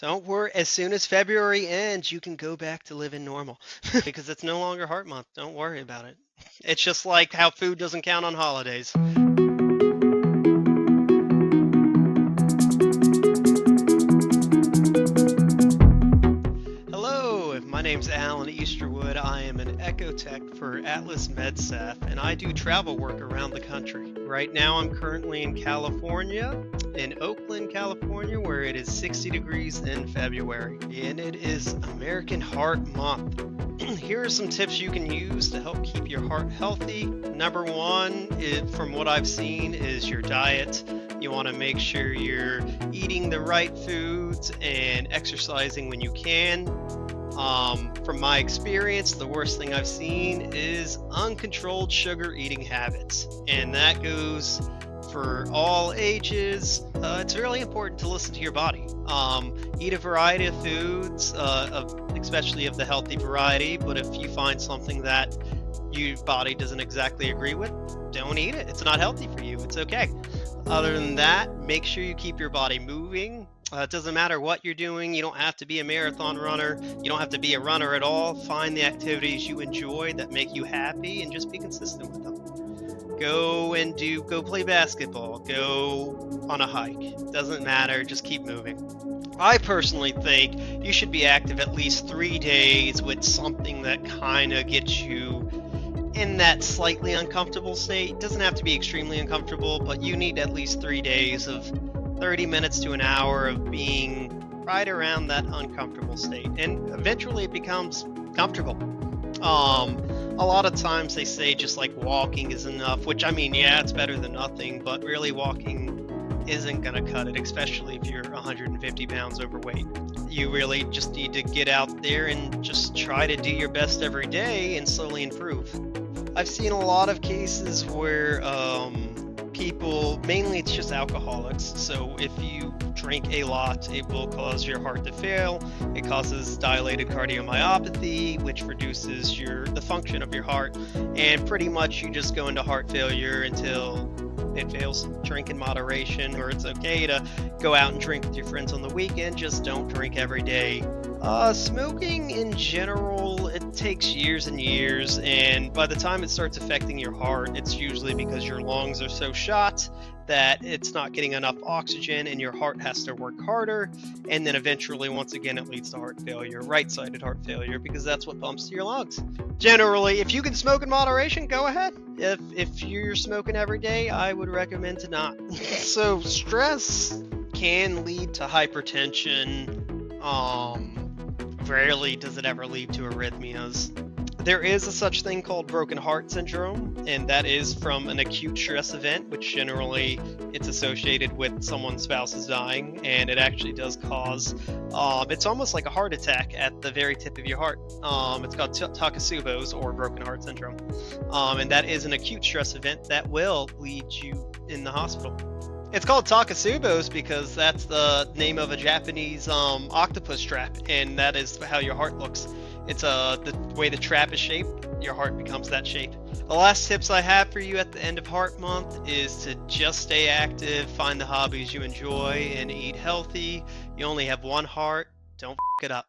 Don't worry. As soon as February ends, you can go back to living normal because it's no longer Heart Month. Don't worry about it. It's just like how food doesn't count on holidays. Hello, my name's Alan Easterwood. I am an Echo Tech for Atlas MedStaff, and I do travel work around the country. Right now, I'm currently in California, in Oakland, California, where it is 60 degrees in February, and it is American Heart Month. Here are some tips you can use to help keep your heart healthy. Number one, from what I've seen, is your diet. You want to make sure you're eating the right foods and exercising when you can. From my experience, the worst thing I've seen is uncontrolled sugar eating habits, and that goes for all ages. It's really important to listen to your body. Eat a variety of foods, especially of the healthy variety, but if you find something that your body doesn't exactly agree with, don't eat it. It's not healthy for you. It's okay. Other than that, make sure you keep your body moving. It doesn't matter what you're doing. You don't have to be a marathon runner. You don't have to be a runner at all. Find the activities you enjoy that make you happy and just be consistent with them. Go play basketball. Go on a hike. Doesn't matter. Just keep moving. I personally think you should be active at least 3 days with something that kind of gets you in that slightly uncomfortable state. It doesn't have to be extremely uncomfortable, but you need at least 3 days of 30 minutes to an hour of being right around that uncomfortable state, and eventually it becomes comfortable. A lot of times they say just like walking is enough, which I mean, yeah, it's better than nothing, but really walking isn't gonna cut it, especially if you're 150 pounds overweight. You really just need to get out there and just try to do your best every day and slowly improve. I've seen a lot of cases where people, mainly it's just alcoholics, so if you drink a lot, it will cause your heart to fail. It causes dilated cardiomyopathy, which reduces the function of your heart, and pretty much you just go into heart failure until it fails. Drink in moderation, or it's okay to go out and drink with your friends on the weekend, just don't drink every day. Smoking in general, it takes years and years, and by the time it starts affecting your heart, it's usually because your lungs are so shot that it's not getting enough oxygen and your heart has to work harder, and then eventually, once again, it leads to heart failure, right-sided heart failure, because that's what pumps to your lungs. Generally, if you can smoke in moderation, go ahead. If you're smoking every day, I would recommend to not. So stress can lead to hypertension. Rarely does it ever lead to arrhythmias. There is a such thing called broken heart syndrome, and that is from an acute stress event, which generally it's associated with someone's spouse is dying, and it actually does cause, it's almost like a heart attack at the very tip of your heart. It's called Takotsubo's, or broken heart syndrome, and that is an acute stress event that will lead you in the hospital. It's called Takotsubo's because that's the name of a Japanese octopus trap, and that is how your heart looks. It's the way the trap is shaped, your heart becomes that shape. The last tips I have for you at the end of Heart Month is to just stay active, find the hobbies you enjoy, and eat healthy. You only have one heart. Don't f*** it up.